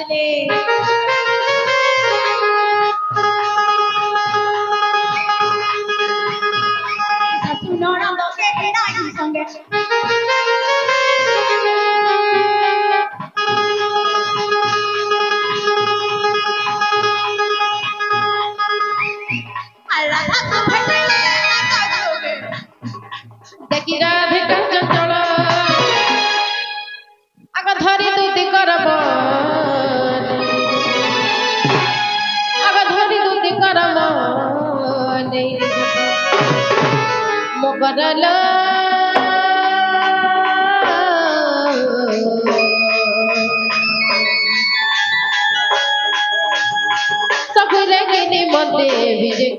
ले सुनोना दोगे हिराई संगे देखी राधिका चंचल आग धरी दूती करब आग धरी दूती करब मगरल सगुरे गिनी मते विजय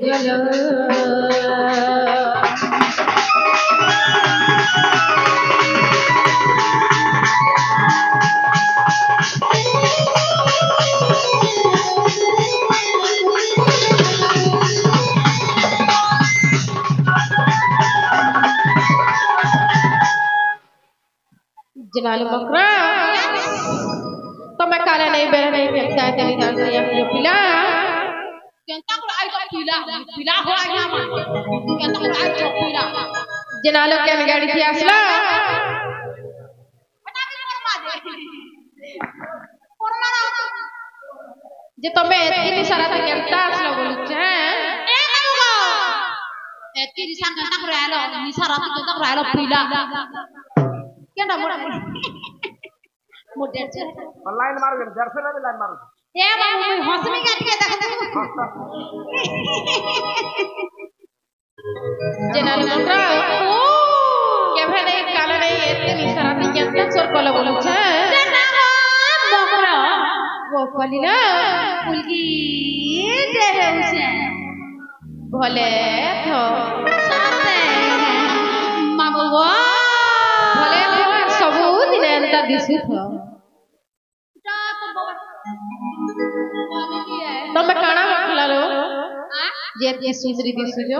जनाल मकरा तो मैं काला नहीं बेरा नहीं फेंकता है तेरी दाल से ये पिला केंता को आई तो पिला हो आया मान केंता को आई तो पिला जनाल के गाड़ी थी असला हटा के फरमा दे फरमा जे तमे एतकी सारा ते केंता असला बोलु छे ए लगो एतकी निशा केंता को आलो निशा रात केंता को आलो पिला केंता मोटे छे लाइन मारो जर्सी ना लाइन मारो ए बाबू हंसमी काट के देख जनाल मकरा के भेले काला नहीं एतकी सारा ते केंता सोर कोला बोलु छे मकरा वो कलिला फुलकी जे है उसे भले थो साथे मामू भले थो सबु दिन एंता दिसु थो तमे काना मखला लो जे ते सुंदरी दिसु जो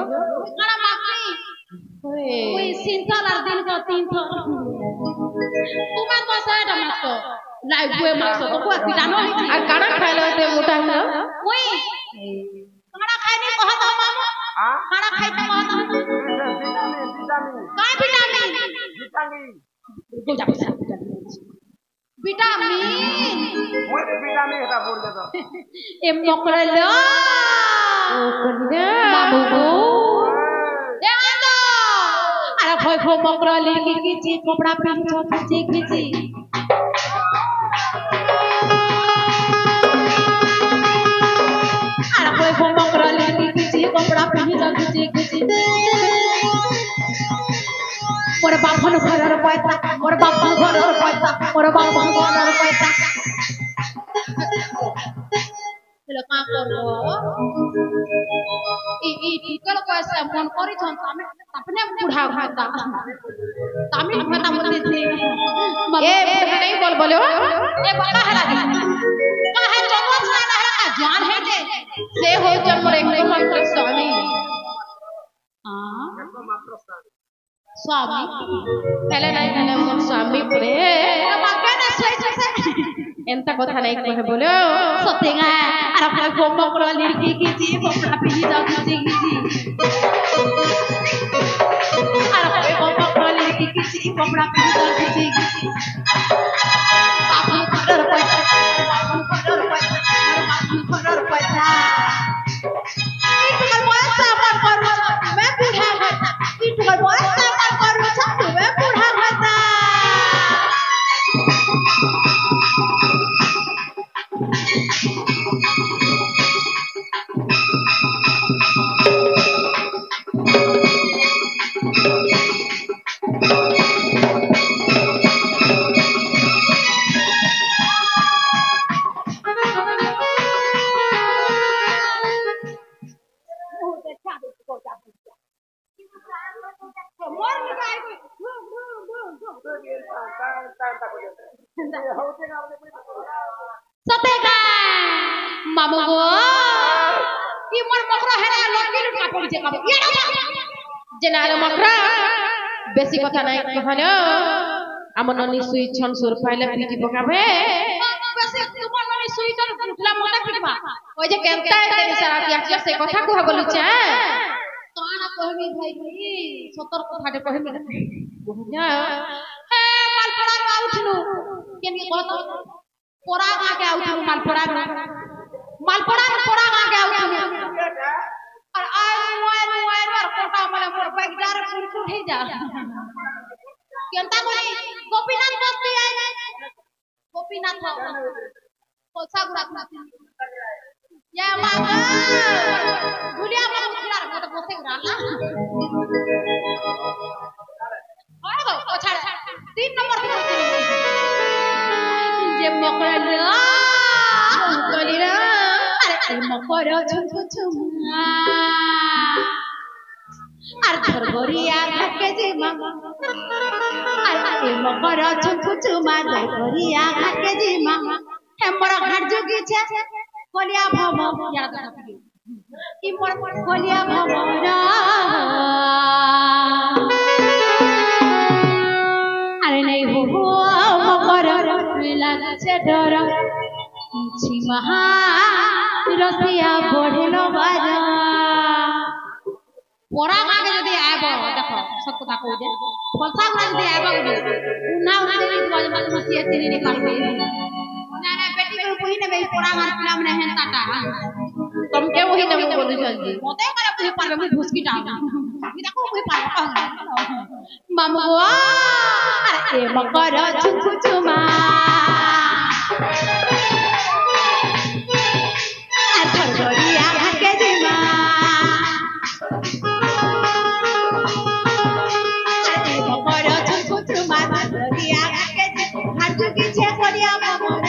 काना माखी ओए सिंथल आर दिन को 3 थो तुम्हें तो साइड मत तो लाइव हुए मत तो को पिटानो आ काना खाइलो ते मोटा हो ओए काना खाइ नहीं कहत हो मामू हां काना खाइ तो कहत हो काय विटामिन को जा विटामिन ओए विटामिन এটা बोल दे तो ए मकरलो ओ कलिला मामू ए आंदो अरे खोय खो मकरली की कपड़ा पहन छो खींची अरे खोय खो मकरली की कपड़ा पहन छो खींची मोर बापन घरर पैसा मोर बापन घरर पैसा मोर बापन घरर पैसा हेलो का करबो ई टिकल पैसा मन करी छन तमे अपने बुढ़ा भाता तमिल भाता मते थी ए नहीं बोल बोले ए बका हला का है जवान ना हला जान है जे से हो जन्म एक मात्र स्वामी हां मात्र स्वामी पहले नहीं पहले मोर स्वामी परे बाका ना सही से एंता कथा नहीं कहे बोलो सतेगा अरे कोई फोम कर लड़की की जी कपड़ा पहनी जाओ की अरे कोई फोम कर लड़की की जी कपड़ा पहनी जाओ की बापू खरर पैसा इतकर पैसा पर करू मैं बूढ़ा होता इतकर पैसा पर करू सब मैं बूढ़ा होता सतेगा मामू गो ई मोर मकरा हेरा लटकी लुटका पड़ी जे का ये जनाल मकरा बेसी कथा नहीं कहलो हमन नि सुई छन सुर पाइले पीटी पकाबे बेसी तुमन मने सुई जिमा ওই যে কেনতা এতে নিশারা দিয়া সে কথা কহ বলুছে কানা কহবি ভাই সতর্ক থাটে কহবি না যা হে মালপড়া আউছনু কেনি কত পড়া আগে আউছনু মালপড়া পড়া আগে আউছনু আর আয় আর কোটা মানে মোর বাইকদার পুরপুর হই যা কেনতা কই গোপীনাথ বস্তি আই গোপীনাথ কোসা গুড়া या मागा गुलिया मन उठलार मत बसे उड़ाला आगो ओछा 3 नंबर पे जे मकरला गलिरा अरे मकर छुछु छुमा আর ধরবরিয়া থাকে যে মা আর মকর ছুछु ছুমা ধরবরিয়া থাকে যে মা হেমরা ঘাট জগিছে কলিয়া ভব ইয়ার কথা কি কি মোর কলিয়া ভবরা আরে নাই হো মকর লাগছে ডর ছিমহা রসিয়া বড়েলো বাজা পড়া আগে যদি আইব দেখো সব কথা কই দে ফলসা গুলা যদি আইব উনা উনা দেই দিব যে মত মসিয়া চিনি নি পারবে না না বেটি को कोई ने बे पड़ा मार पिला मने हेन टाटा तुम के वही ने बोलु जल्दी मते करे कोई पारबे मुई भुसकी डाल इ देखो कोई पारबे मामू अरे मकर छुछु छुमा धरगड़िया भागे जिमा अरे मकर छुछु छुमा धरगड़िया भागे जिमा हाथ की छे करिया ममर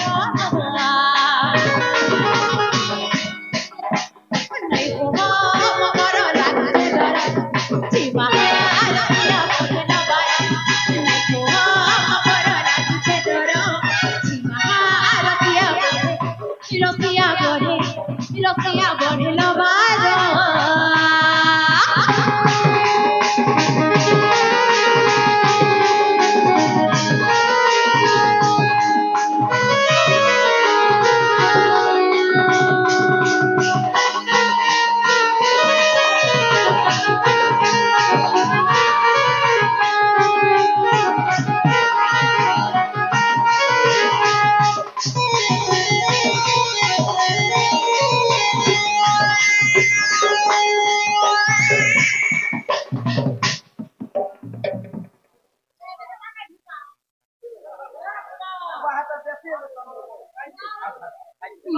Lokia bore lovaro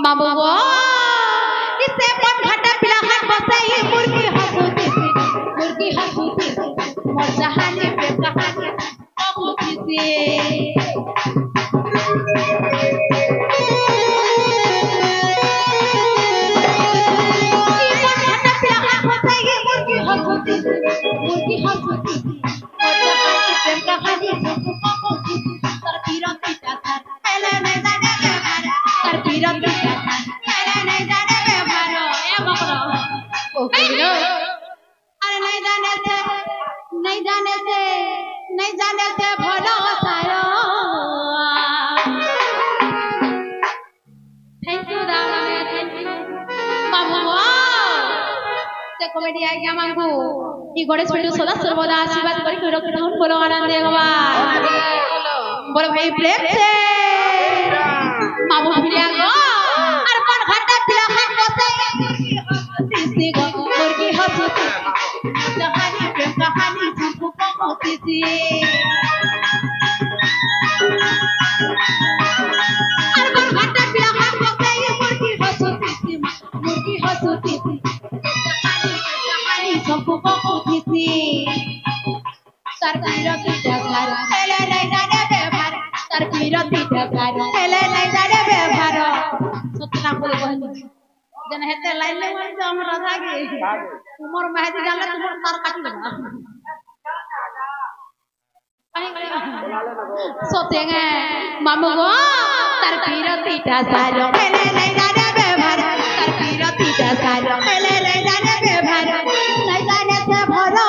मामू इसे मन घाटा पिला हाथ बसाई मुर्गी हंसूती मोर जहानी पे कहानी कहूती से मन घाटा पिला हाथ बसाई मुर्गी हंसूती मोर जहानी पे कहानी कहूती तर पीरती जाता पहले नहीं जाने के मारा तर पीरती जाता पहले नहीं जाने के मारो ए बकरो ओ बोलो अरे नहीं जाने से भलो सारो थैंक यू दादा थैंक यू मामू ते कॉमेडी आई गया मांगू ई गणेश वीडियो सदा सर्वदा आशीर्वाद करी रख रहन बोलो आनंद भगवान बोलो भाई प्रेम से मामू भिड़िया गो और मन घाटा पिला हाथ बसे मुर्गी हंसूती जहानी प्रेम कहानी झूठू कहती सी और मन घाटा पिला हाथ बसे मुर्गी हंसूती जहानी झूठू कहती सी तर पीरती जगार हेले नहीं जाने व्यवहार तर पीरती जगार हेले नहीं जाने व्यवहार सतना बोले कहली जन हेते लाइन ले मन जो हमर राधा के उमर मेहदी डाले तुमर तार काटी देबा सोतेंगे मामू गो तर पीरती जगार हेले नहीं जाने व्यवहार तर पीरती जगार हेले नहीं जाने व्यवहार नहीं जाने से भरो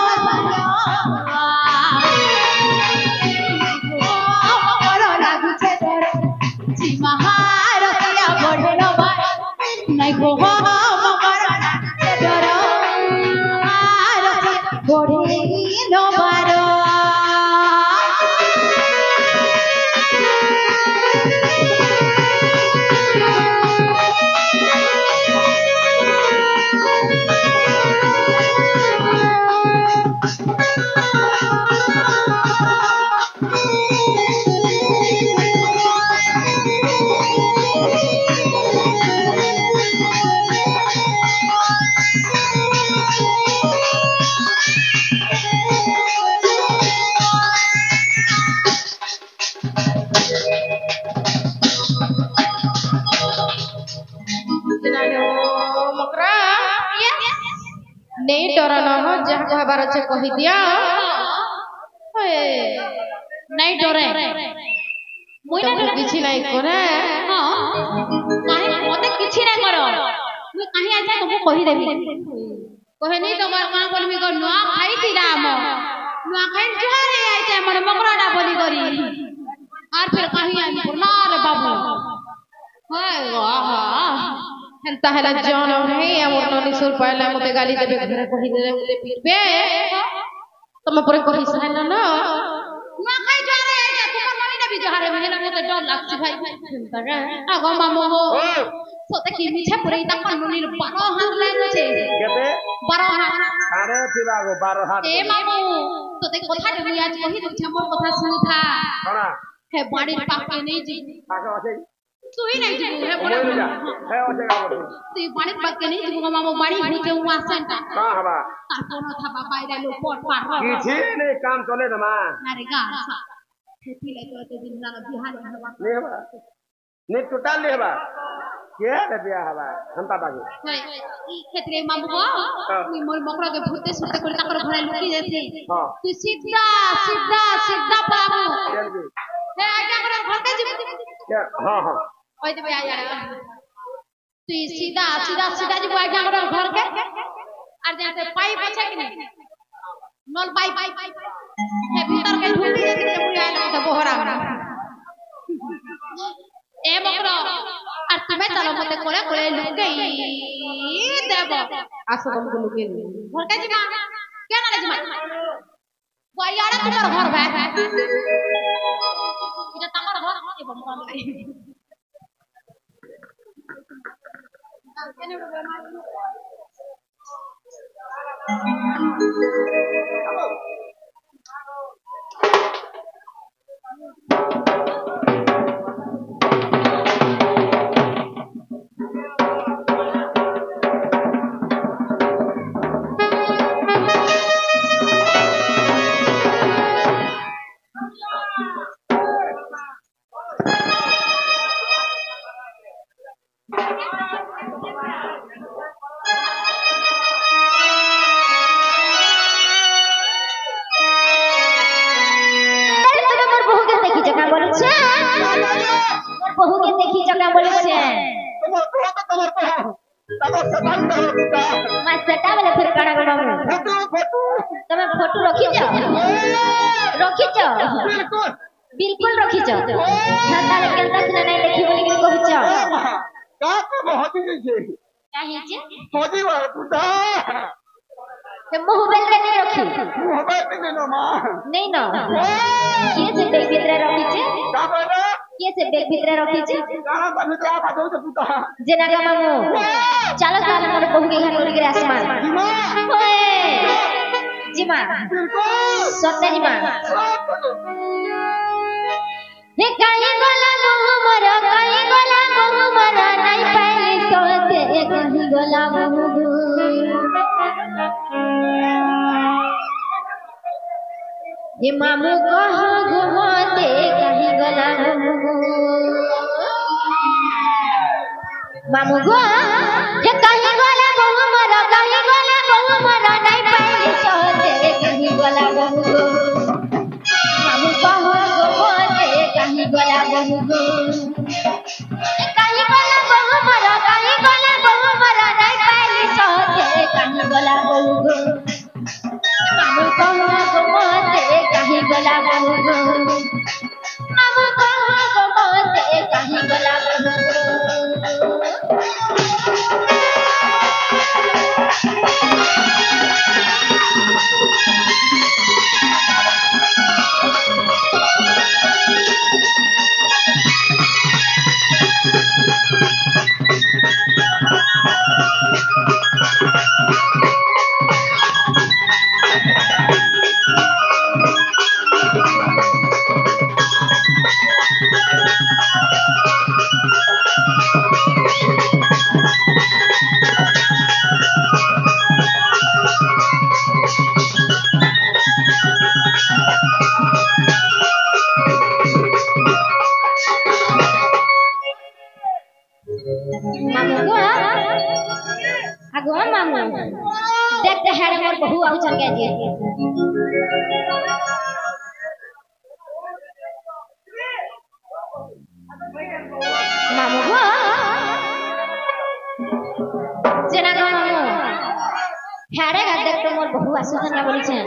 भोह मगर डर बढ़े लो बारो नहीं डरना हो जहाँ कहबार अच्छे कही दिया नहीं डरे तुमको किसी नहीं करे मते किछि नहीं करो मुई कहीं आजा तुमको कही देबी कहे नहीं तुम्हार कौन बोली मी नुआ खाई थी राम नुआ खाई जुहारे आइते हमर मकराडा बोली करी और फिर कहीं आई ना रे बाबू हाय वाह हेल्ता हेला जान है हमर ननी सुर पाइला मते गाली देबे घरे कहि दे मते पीरबे तुम पर कहि सहेला ना नुआ खाई जुहारे आइते तुमर मनी ना भी जुहारे मेला मते डर लागछि भाई चिंता का आगो मामो हो सोते की मिछे पुरे ता कानुनीर 12 हाथ लागछे केते 12 हाथ अरे फिरागो 12 हाथ ए मामू सोते कथा दे मुई आज कहि दउछ मोर कथा सुनुथा कोना हे बाड़ी पाके नहीं जी पाके আছে तू ही नहीं जी हे बोले बोले जा हे আছে का बोल तू बाड़ी पाके नहीं जी मामू बाड़ी भूते हुआ सेंटा का हवा तार कोनो था बाबा रे लो पोट पार किछि नहीं काम चले रे मां अरे गा खेती ले तो दिन जाना बिहार हवा नहीं हवा नहीं टोटल नहीं हवा के रे बिया हवा हमता बागे खेतरे मामू को मुई मोर मकरा के भूते सुते कर ताकर घरे लुकी जेसी तू सीधा सीधा सीधा बाबू हे आजा कर घर के जी हां हां ओइ देबे आजा तू सीधा सीधा सीधा जी आजा कर घर के और जैसे पाइप আছে कि नहीं नल पाइप हे भीतर के ढूंढी जेसी ते मुई आला तो बोहरा ए मकरा और तुम्हें चलो मते कोले कोले लुके देबो आसो तुमको लुके दे घर के जीमा क्या ना जीमा वायाड़ा तुम्हार घर भाई इटा तमर घर ए बमरा में बहू के देखी जगह बोले छे तमर तो तमर मैं सेटा वाले फिर काना गडा फोटो तमे फोटो रखी छ बिल्कुल रखी छ ताले केनता सिना नहीं देखी बोली के कहू छ का को होती छे काहे छे होदी वा पुता ते मोबाइल रे नहीं रखी मोबाइल में न मां नहीं ना के से बैग भीतर रखी छ का बोले के से बैग भीतर रखी छ गाना बने तो आ दो पुता जेना का मामू चलो चलो मोर बहू के घर उड़ के आसमान ओए जीमा बिल्कुल सत्य जीमा हे काई गोला बहू मर काई गोला बहू मर नहीं पाइली सोते काई गोला बहू हे मामू कहो घुमाते काई गोला बहू मामू गो हे काई गोला बहू मर काई गोला बहू मर नहीं पाइली सोते काई गोला बहू मामू कहो घुमाते काई गोला बहू काई गोला बहू मर काई गोला बहू मर नहीं पाइली सोते काई गोला बहू मामू कहो घुमाते काई गोला बहू मामू कहो घुमाते काई गोला बहू मामू को अगो मामू देखते हैं मोर बहू आउ चल गए जी मामू को जेना गो मामू हेरे गा देखते मोर बहू आसु चल बोली छे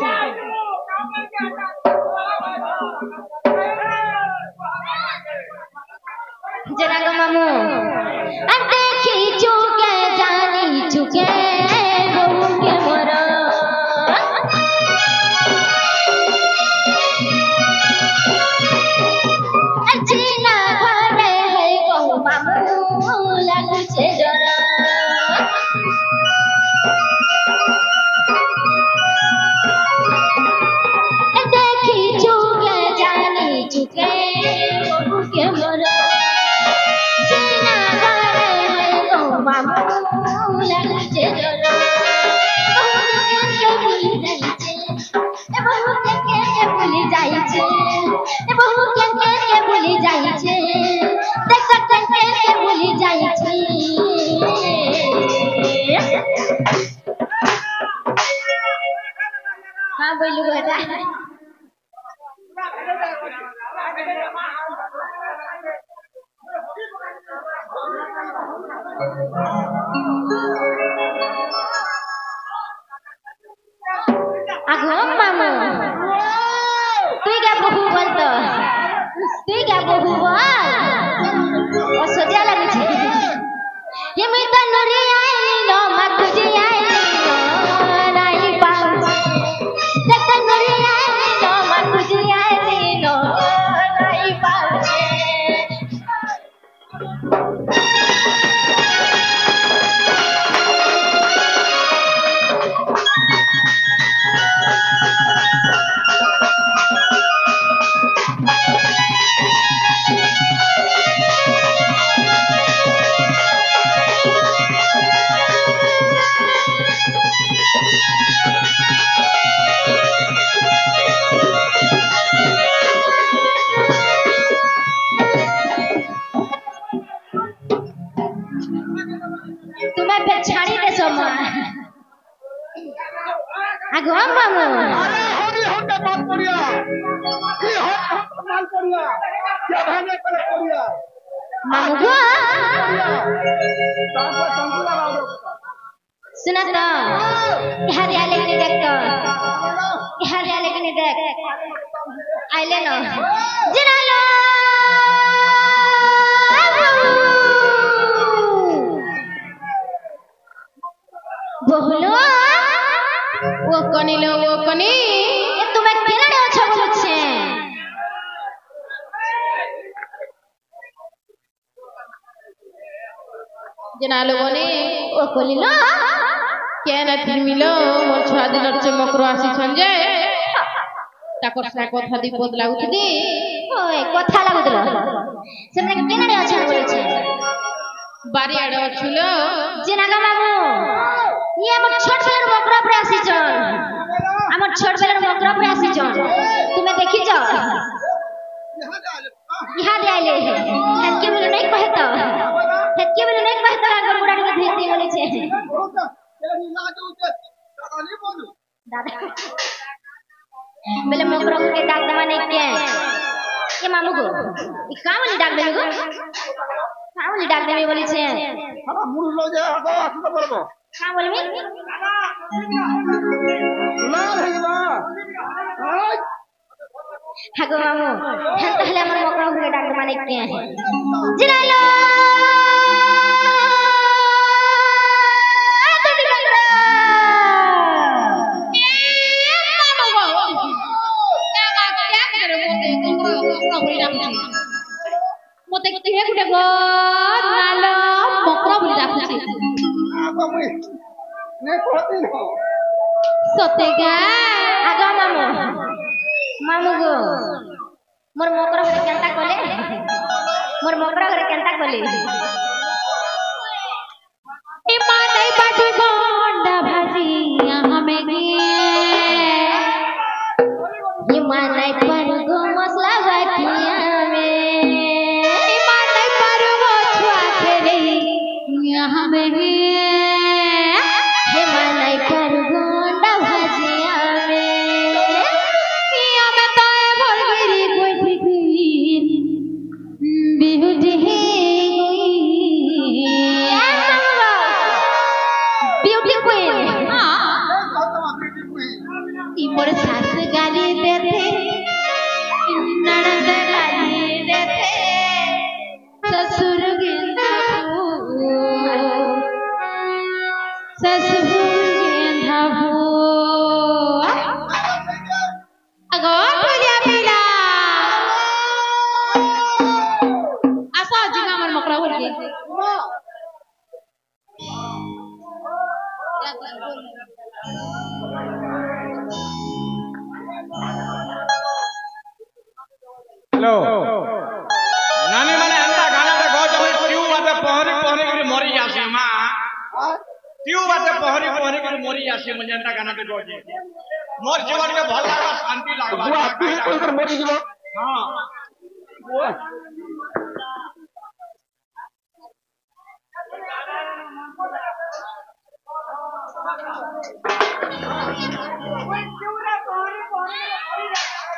जेना गो मामू देखी चुके जानी चुके बहू के मोरा जीना घरे है बहू मामू लागू छे जरा देखी चुके जानी चुके बहू के मोरा मामू लागू छे जरा बहू के भूली जाई छे बहू के भूली जाई छे देख सकते के भूली जाई छे हां बोलू बेटा अगो मामू तू क्या बहू बोल तो तू क्या बहू बोल ओ सोचा लगी छे ये मैं तो नरे आईली नो मखुजी आईली नो नाई पाऊ देख नरे आईली नो मखुजी आईली नो नाई पाऊ तुम्हें बेचारी दे सोमा अगो मामू अरे होगी होंडा बात करिया की हट माल करिया क्या भाने पर करिया मामू को ताको संकुला राव सुना तो यहाँ दिया लेकिन देख तो यहाँ दिया लेकिन देख आइले नो जना लो बोलो वो कनी लो वो कनी ये तुम्हें केना अच्छा बोलत छे जना लोगों ने ओ कनी लो केना थिमिलो मोर छुआ दिनर से मकरो आसी छन जे ताकर से कथा दी बोद लागुथि ओए कथा लागुतलो सेमने केना अच्छा बोलत छे बारी आडो छुलो जना गा मामू ये हमर छोट बेलर मकरा पर आसी छन हमर छोट बेलर मकरा पर आसी छन तुम्हें देखि जाओ यहाँ दे आइले हटके बोले नहीं कहता हटके बोले नहीं कहता अगर बुढ़ा के भेज दी बोले छे तेरी लाज उते दादा नहीं बोलू दादा बोले मकरा के डाक दवाने के ये मामू को ई काम वाली डाक देबे को काम वाली डाक देबे बोले छे अब मुड़ लो जे आगो आसु तो बोलबो का बोलबे ना है ना हाय हागो मामू हम पहले हमर मकरा के डाक दवाने के जिरा लो मोते किहे गुटे गो नालो मकरा बोली राखुची आगो मुई ने कहती न सतेगा आगो मामू मामू गो मोर मकरा घरे केंता कोले मोर मकरा घरे केंता कोले ए मानै बाटू गोंडा भाजी हमें गे ये मानै पर गो मसला बाटिया में ए मानै पर गो छुआ खेले हमें हिमालय कर गोंडा भजिया में या में ताए भरगिरी कोई ठिकीर बिहुटी ही ब्यूटी क्वीन मोर सास गाली देते ननद गाली देते ससुर गेंधा अगो भुलिया पीला आसा जिंगा मन मकरा बोल के हेलो नानी माने अंता गाना पे गो जब ट्यू बाते पहरी पहरी के मरी आसी मां ट्यू बाते पहरी पहरी के मरी आसी मन अंता गाना पे गो जे मोर जीवन के भल लागबा शांति लागबा वो आपकी कोई कर मरी जीव हां वो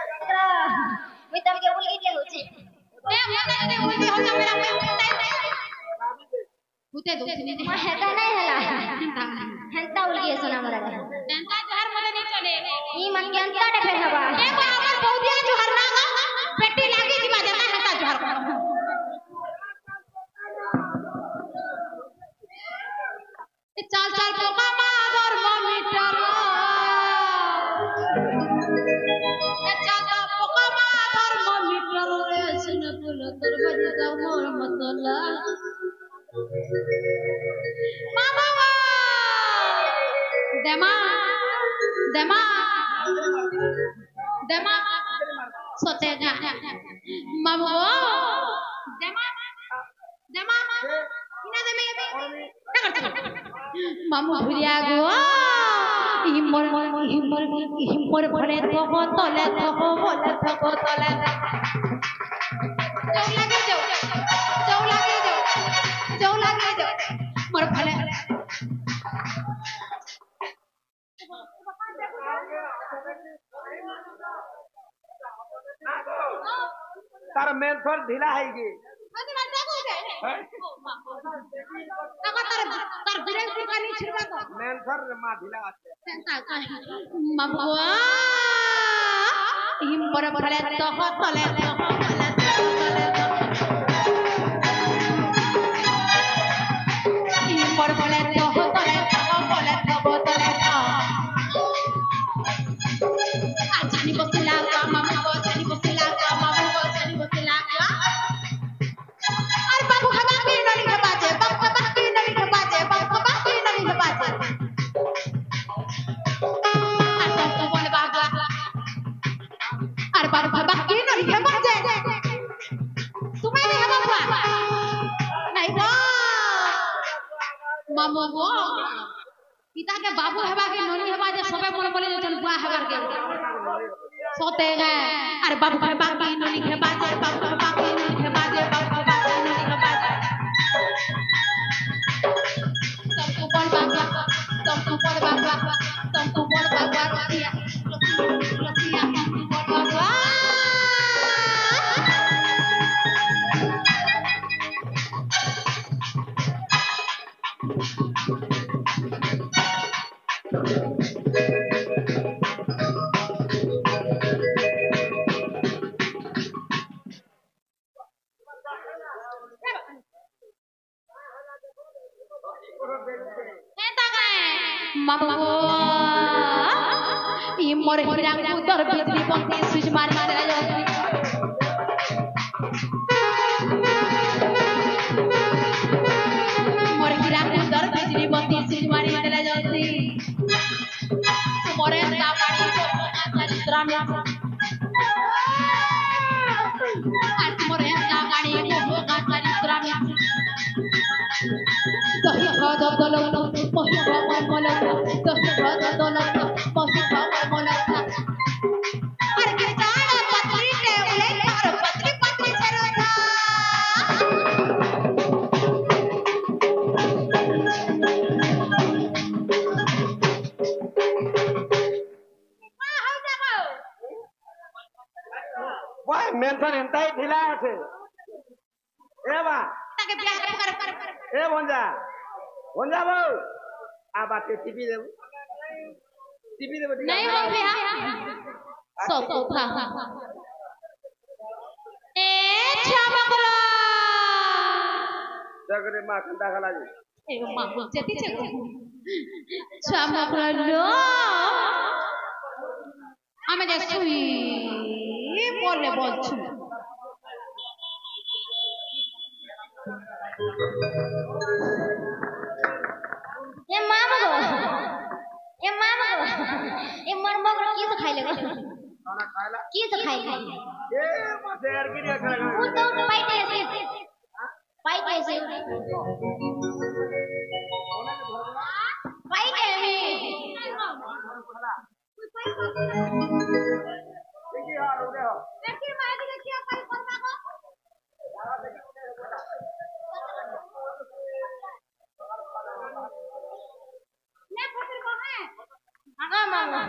मैं तब के बोल के होचे मैं बोलते बोलते हो जा मेरा भूते दो मैं हेता नहीं हला हेंता बोल के सुना मरा हेंता जोहर मले नहीं चले ई मन के अंता डे हवा ए हमर बहुदिया जोहर ना पेटी लागी जी बाजे हेंता जोहर चाल चाल पोका मादर ममीटर चाल चाल पोका मादर ममीटर सुन पुल तर बजे दा मोर मतला मामा देमा देमा देमा सोतेगा मामा देमा देमा इना देमे मामू भुलिया गो हिमर भरे थको तले थको बोले थको तले जाऊ लागे जाऊ मोर भले तार मेंथर ढीला है गे तार बिरेक दुकानी छिरबा तो मेंथर मा ढीला आछे सेंता काहे मबुआ हिम पर भले तह तले हिम पर भले तह तले बोले तब तले जानी बसला का मामा को जानी बसला का मामा को जानी बसला का और बाबू हवा के नली के बाजे बाबू के नली के बाजे बाबू के नली के बाजे आता तो बोले बाबा और बाबू हवा के नली के बाजे तुम्हें नहीं है बाबा नहीं वो मामा वो पिता के बाबू हवा के नली के बाजे सबे मन बोले चल बुआ हवा के सोते हैं अरे बाबू हवा के नली के बाजे बाबू हवा के नली के बाजे बाबू हवा के नली के बाजे तुमको बोल बाबा तुमको बोल बाबा तुमको बोल बाबा रतिया रतिया तुमको बोल बाबा मोर हीरा उधर बिजली बत्ती स्विच मार मार जाती मोर हीरा उधर बिजली बत्ती स्विच मार मार जाती मोरे ता पानी को चरित्र में आज मोरे ता गाड़ी को चरित्र में दही भात दलक मोहि भात मलक दही भात दलक मोहि भात मलक अरे के जाना पत्री टेबले और पत्री पत्री छरता টেনশন এনতাই ঢিলা আছে এ বা তাকে বিয়া করে এ ভঞ্জা ভঞ্জা বউ आ बात टीपी देव नहीं हो भैया सब तो था ए छामकरा जगरे मां कंदा खला जी ए मां जेती छे छामकरा लो আমি যে শুই বলে বলছি ए मामा गो ए मोर मगरो की से खाइले गो खाना खाइला की से खाइले ए मासे यार की अच्छा लगा उ तो पाइते से पाइते में देखी हाल हो गया देखी मार दी क्या पाई करना गो ले फसर को है आगा मामा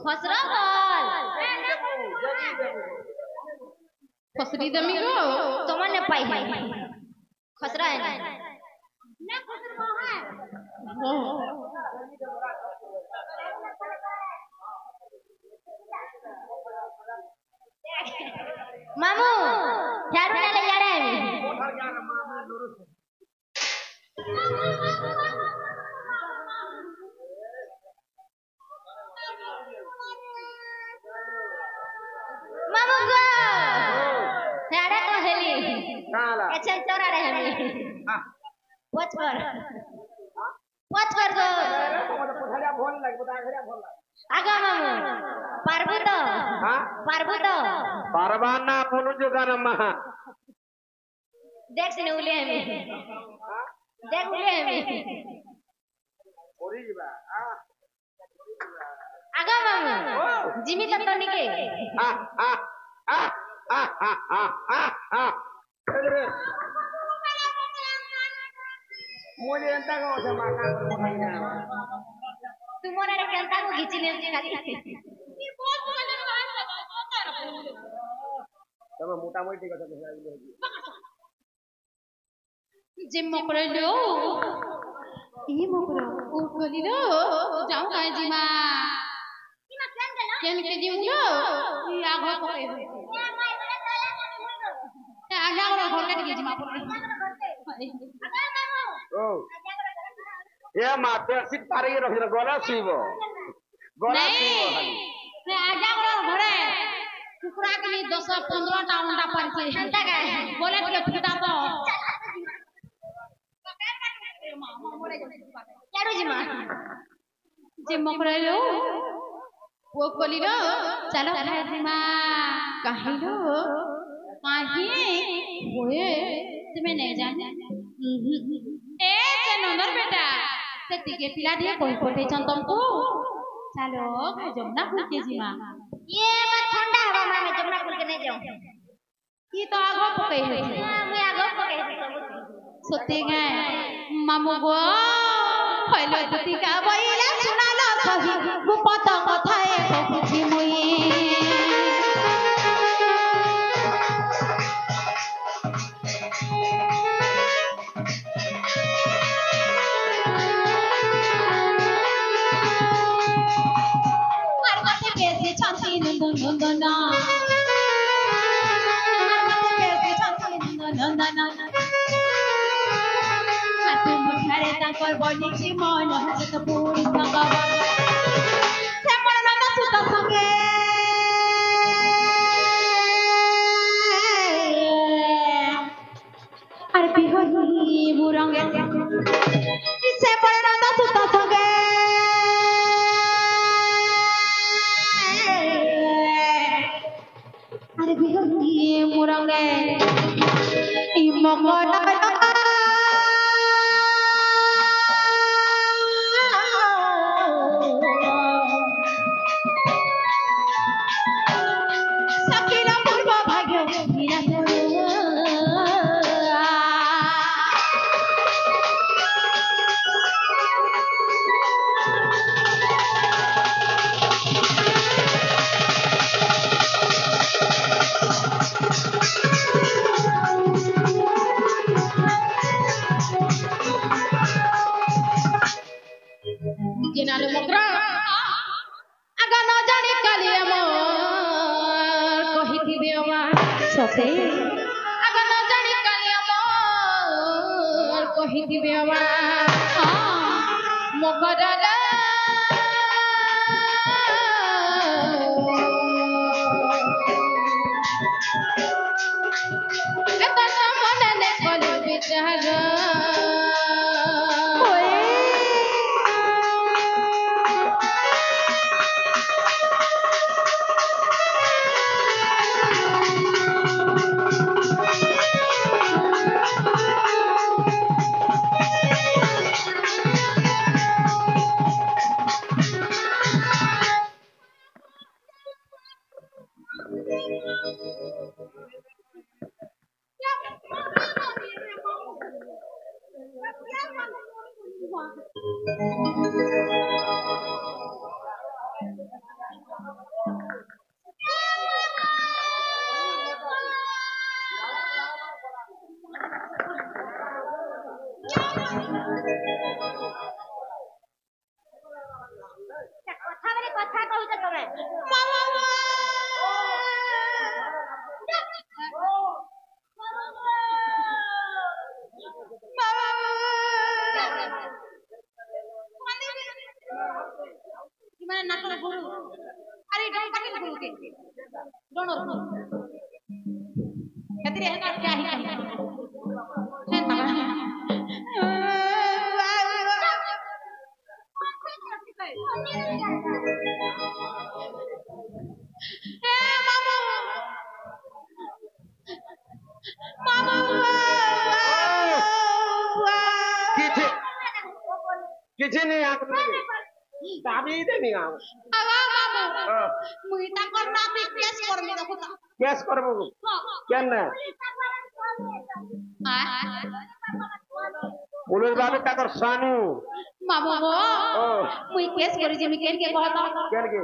खसरा बोल फसरी दमी गो तुमने पाई है खसरा है ना ले फसर को है मामू झाड़ू ले जा रहे हैं मामू गो झाड़ा को हेली काला अच्छा चोरा रहे हैं हां पोछ कर गो तो पठाया फोन लग बता घरिया फोन लग आगा मामू पारबो तो हां पारबो परवाना बोलू जो गाना महा देख सिने उले हमें देख उले हमें ओरी बा आगा मामू जिमी तक तो निके आ मुझे एंता को से माका पर मोटाई ना तुम्हारे रे केंता को घिची ले खाली तब मोटा मोटी কথা তো जिम मकरे लो ई मकरो ओ गली लो जाऊ काय जिमा किमा केन देलो केन के दिउ लो ई आगो पके ए माय बोले तोला कोनी मुंडो ए आगा रो घरले के जिमा पर आगा मामू ओ ये माते सिट पारे रखिन गला सीबो खाली से आगा रो घरे कुकुरा के 10-15 टा अंडा पार के अंडा का बोले के फटा तो चारू जी मां जिम मकरे लो वो गली लो चलो खाए जिमा काहे लो काहे होए तुम्हें नहीं जाने ए चनंदर बेटा सेती के पिला दिए कोई कोठे चन तुमको चलो जमुना फूल के जिमा ये मत ठंडा हवा में जमुना फूल के नहीं जाऊं ई तो आगो पकई है मैं आगो पके सत्य गे मामू गो হইল দুতিকা বইলা শুনালো কহি গুপত কথায় কহুছি মুই আর কাছে বেশি ছাতি নন্দন নন্দন আর কাছে বেশি ছাতি নন্দন নন্দন তাঙ্কর বনিছি মন হাসত পুরি সঙ্গ শ্যামল নন্দ সুত সঙ্গে আর বিহনী বুরঙ্গে শ্যামল নন্দ সুত সঙ্গে আর বিহনী মুরঙ্গে ই মকড়া नाले मकरा आगा न जानी काली अमर कही थी बेवा सते आगा न जानी काली अमर कही थी बेवा मकरा किसी नहीं आप दाबी दे नहीं आओ मुई ताकर नाती केस करमी देखो केस करबो केन पुलिस बाबू ताकर सानू बाबू मुई केस करी जे मी केन के कहता केन के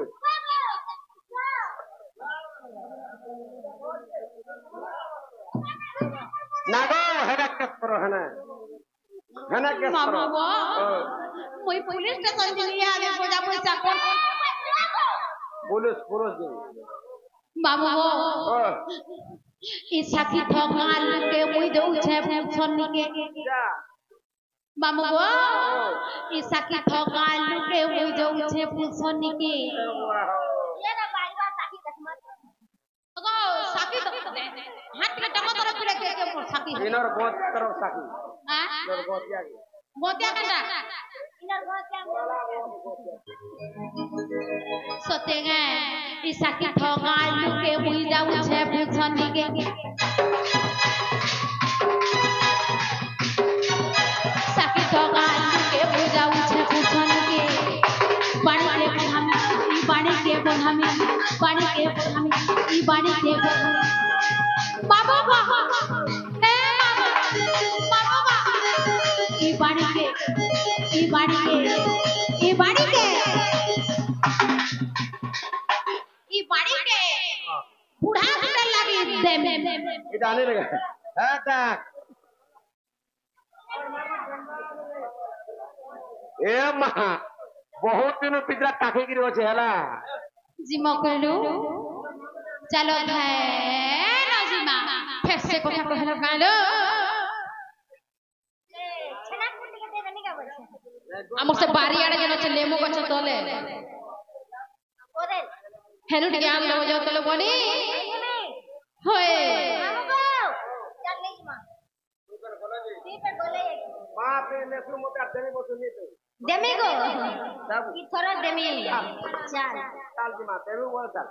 नागो हेडा केस करो है केस करो मुई पुलिस स्टेशन दिलिया आले बोजा पैसा कोन पुलिस दे बाबू ई साथी ठगाल के मुई देउ छे छन्नी के बाबू ई साथी ठगाल के मुई देउ छे छन्नी के ये ना बाईवा साथी कसमत अगो साथी तो हाथ के टको तरफ फिरे के साथी इनर गोत तरफ साथी हां इनर गोतिया कंडा इनर गोतिया सतेगा ई साथी ठगाल के मुई जाऊ छे छन्नी के साथी ठगाल के मुई जाऊ छे छन्नी के बाणी के हम ई बाणी के हम बाणी के हम ई बाणी के बाबा बाबा ए बाबा ई बाणी के ई बाणी के ई बाणी के ई बाणी के बूढ़ा हटे लगी दे में ये डाले लगा है तक ए मां बहुत दिन पितरा ताके गिरो छे हला जिमा कहलु चलो है ना जिमा फेर से কথা कहलो कालो छना कुंड के देबे नि का बोलछे हमर से बारी आड़े जनो छे लेमु गछ तले ओरे हेलु टिके आम लेबो जाओ तले बनी होय हमको चल ले जिमा ती पे बोले मां पे लेसु मोटा देमी बसुनी तो देमी गो सब ई थोड़ा देमी चल चल जिमा देमी बोल चल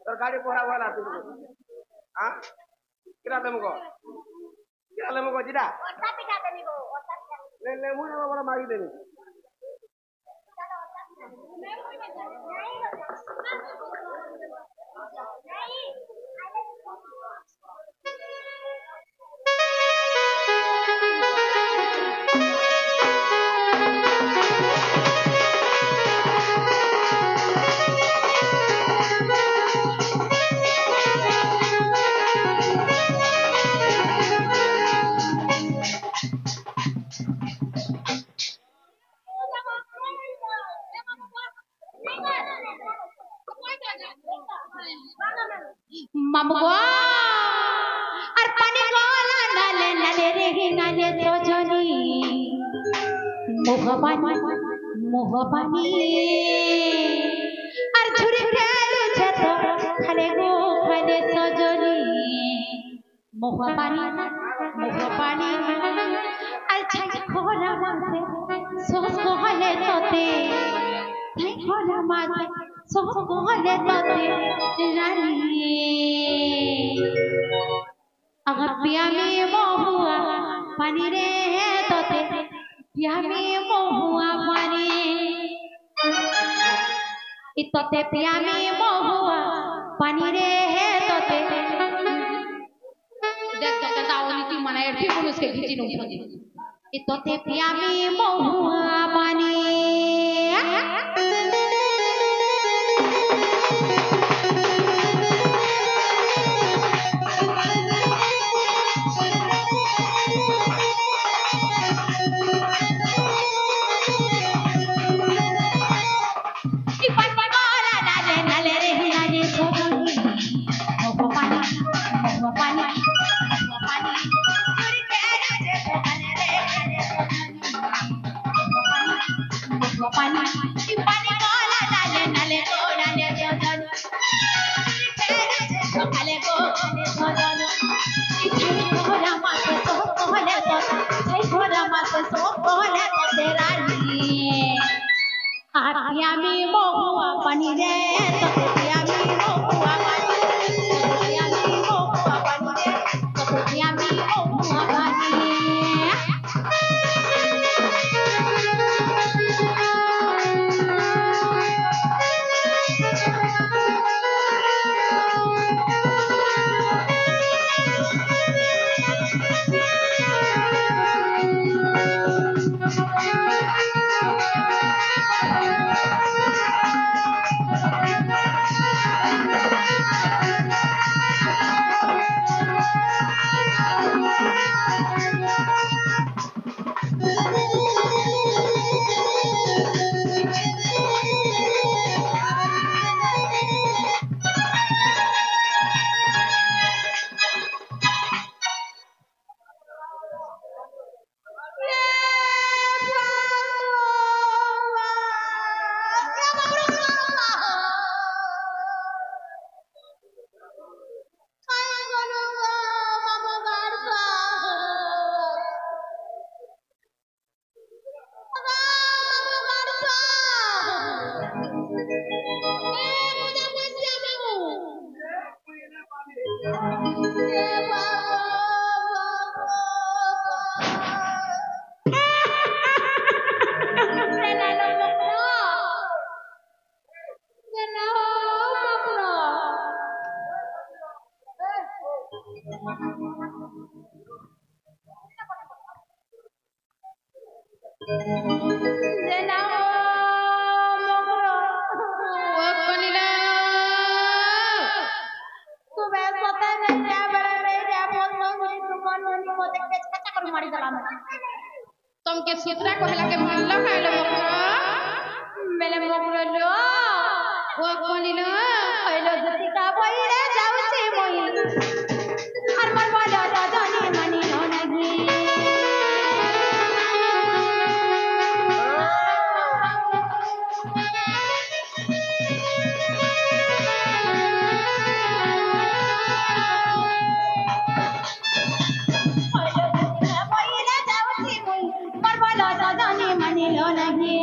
तर गाड़ी पोरा वाला तू हां किरा देमगो जिरा ओटा पिटा देमी गो ओटा ले ले मुना बड़ा मारी देनी মামু গো আর পানি গলা নালে নালে রে নালে সজনী মোহপানি আর ঝুরি খেলছে তো খালে গো খালে সজনী মোহপানি আর ছাই খোলা মাঝে সোস কোহলে তোতে ছাই খোলা মাঝে সোস কোহলে তোতে রানী अगर पिया में मोहुआ पानी रे तोते पिया में मोहुआ पानी इतोते पिया में मोहुआ पानी रे तोते देख तो कहता वो नीति मना यार फिर पुलिस के खींची नोट होगी इतोते पिया में मोहुआ पानी Yami mohua pani re, yami mohua pani, yami mohua pani re, yami mohua pani. तुमके सूत्रा कहला के मारला खाइले मोकरा मेले मोकरा लो ओ कोनिलो खाइलो जति का बइरे जाउसी मोई हर मन वाला राजानी मनी नो नगी बइरे जाउसी मोई हर वाला राजानी मनी नो नगी